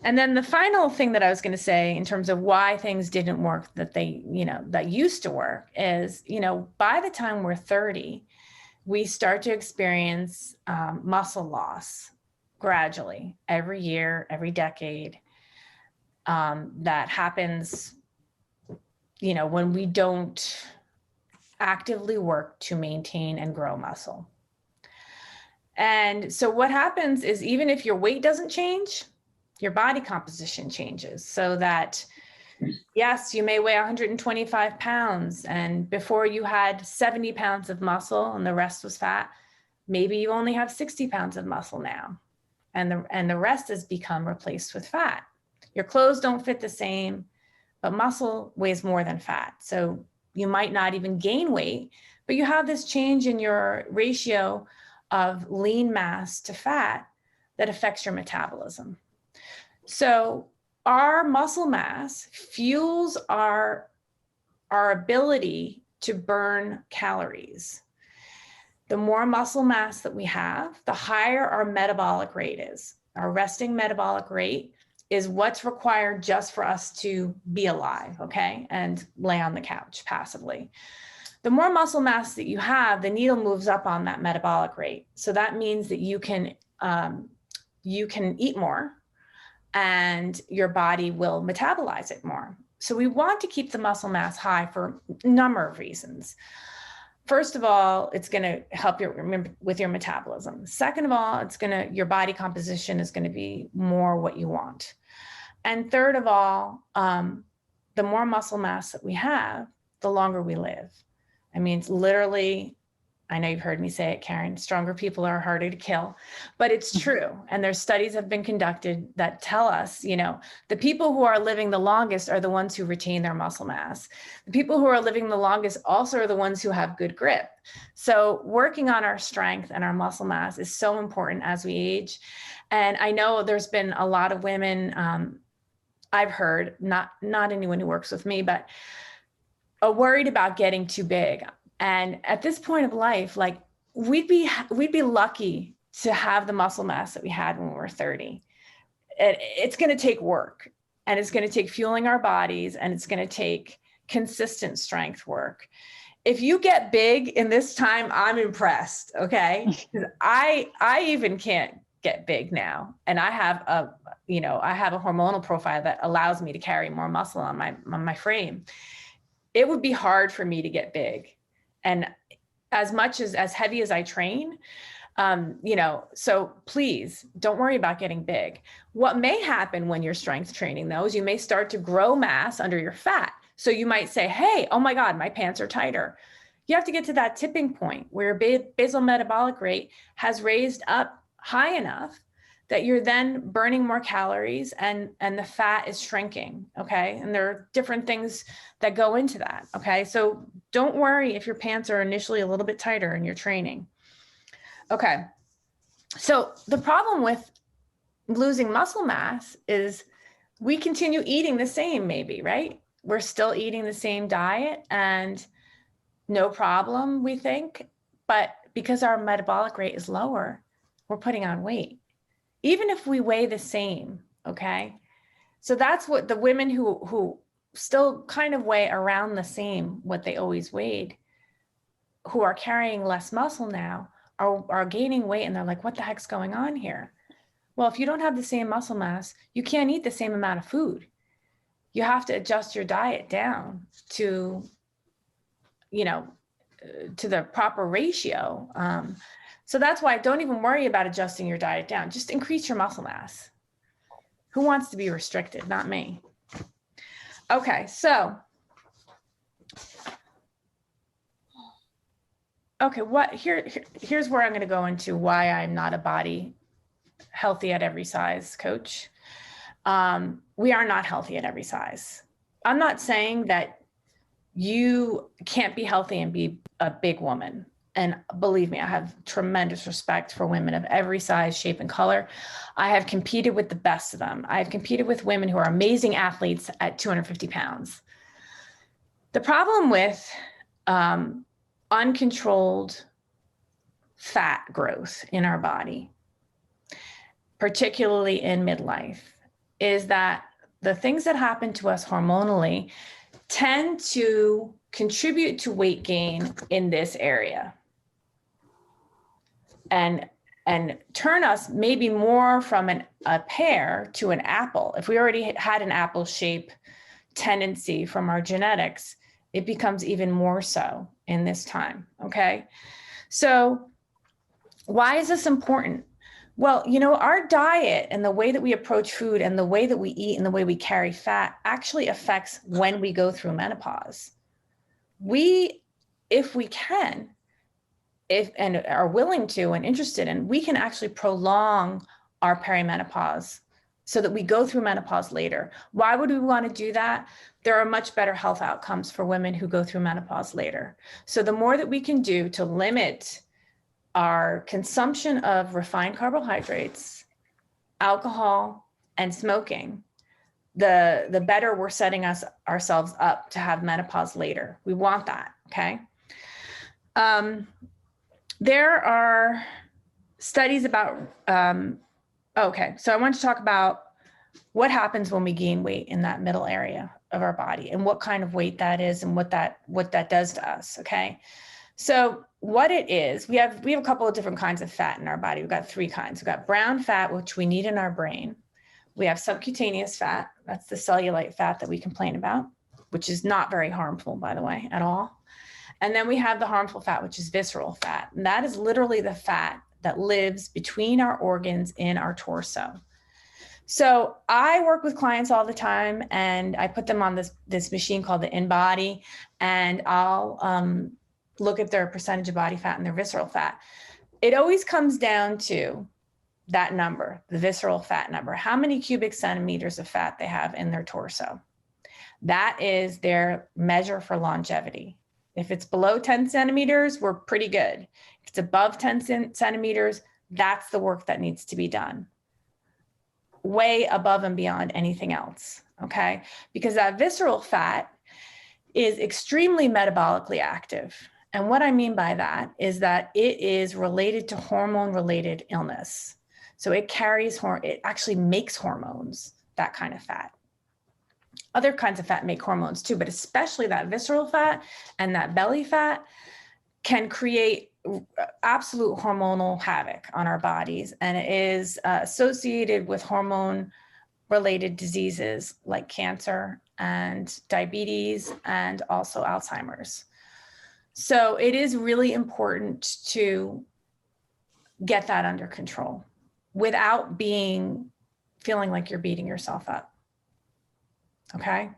And then the final thing that I was going to say in terms of why things didn't work that they, that used to work is, by the time we're 30, we start to experience muscle loss gradually every year, every decade. That happens, when we don't actively work to maintain and grow muscle. And so what happens is even if your weight doesn't change, your body composition changes so that, yes, you may weigh 125 pounds and before you had 70 pounds of muscle and the rest was fat, maybe you only have 60 pounds of muscle now and the rest has become replaced with fat. Your clothes don't fit the same, but muscle weighs more than fat. So you might not even gain weight, but you have this change in your ratio of lean mass to fat that affects your metabolism. So our muscle mass fuels our ability to burn calories. The more muscle mass that we have, the higher our metabolic rate is. Our resting metabolic rate is what's required just for us to be alive, okay, and lay on the couch passively. The more muscle mass that you have, the needle moves up on that metabolic rate. So that means that you can eat more and your body will metabolize it more. So we want to keep the muscle mass high for a number of reasons. First of all, it's going to help with your metabolism. Second of all, your body composition is going to be more what you want. And third of all, the more muscle mass that we have, the longer we live. I mean, it's literally, I know you've heard me say it, Karen, stronger people are harder to kill, but it's true. And there's studies have been conducted that tell us, the people who are living the longest are the ones who retain their muscle mass. The people who are living the longest also are the ones who have good grip. So working on our strength and our muscle mass is so important as we age. And I know there's been a lot of women, I've heard, not anyone who works with me, but worried about getting too big. And at this point of life, like we'd be lucky to have the muscle mass that we had when we were 30. It's going to take work and it's going to take fueling our bodies and it's going to take consistent strength work. If you get big in this time, I'm impressed. Okay. I even can't get big now. And I have a hormonal profile that allows me to carry more muscle on my frame. It would be hard for me to get big. And as heavy as I train, so please don't worry about getting big. What may happen when you're strength training though, is you may start to grow mass under your fat. So you might say, hey, oh my God, my pants are tighter. You have to get to that tipping point where basal metabolic rate has raised up high enough that you're then burning more calories and the fat is shrinking, okay? And there are different things that go into that, okay? So don't worry if your pants are initially a little bit tighter in your training. Okay, so the problem with losing muscle mass is we continue eating the same maybe, right? We're still eating the same diet and no problem, we think, but because our metabolic rate is lower, we're putting on weight. Even if we weigh the same, okay? So that's what the women who still kind of weigh around the same, what they always weighed, who are carrying less muscle now, are gaining weight and they're like, what the heck's going on here? Well, if you don't have the same muscle mass, you can't eat the same amount of food. You have to adjust your diet down to, to the proper ratio. So that's why don't even worry about adjusting your diet down. Just increase your muscle mass. Who wants to be restricted? Not me. Okay, so. Okay, here's where I'm going to go into why I'm not a body healthy at every size coach. We are not healthy at every size. I'm not saying that you can't be healthy and be a big woman. And believe me, I have tremendous respect for women of every size, shape, and color. I have competed with the best of them. I have competed with women who are amazing athletes at 250 pounds. The problem with uncontrolled fat growth in our body, particularly in midlife, is that the things that happen to us hormonally tend to contribute to weight gain in this area and turn us maybe more from a pear to an apple. If we already had an apple shape tendency from our genetics, it becomes even more so in this time, okay? So why is this important? Well, you know, our diet and the way that we approach food and the way that we eat and the way we carry fat actually affects when we go through menopause. If we can, and are willing to and interested in, we can actually prolong our perimenopause so that we go through menopause later. Why would we want to do that? There are much better health outcomes for women who go through menopause later. So the more that we can do to limit our consumption of refined carbohydrates, alcohol, and smoking, the better we're setting ourselves up to have menopause later. We want that, okay? There are studies about, okay, so I want to talk about what happens when we gain weight in that middle area of our body and what kind of weight that is and what that does to us, okay? So what it is, we have a couple of different kinds of fat in our body. We've got three kinds. We've got brown fat, which we need in our brain. We have subcutaneous fat. That's the cellulite fat that we complain about, which is not very harmful, by the way, at all. And then we have the harmful fat, which is visceral fat. And that is literally the fat that lives between our organs in our torso. So I work with clients all the time, and I put them on this machine called the InBody, and I'll look at their percentage of body fat and their visceral fat. It always comes down to that number, the visceral fat number, how many cubic centimeters of fat they have in their torso. That is their measure for longevity. If it's below 10 centimeters, we're pretty good. If it's above 10 centimeters, that's the work that needs to be done. Way above and beyond anything else, okay? Because that visceral fat is extremely metabolically active. And what I mean by that is that it is related to hormone-related illness. So it actually makes hormones, that kind of fat. Other kinds of fat make hormones too, but especially that visceral fat and that belly fat can create absolute hormonal havoc on our bodies. And it is associated with hormone-related diseases like cancer and diabetes and also Alzheimer's. So it is really important to get that under control without feeling like you're beating yourself up. Okay.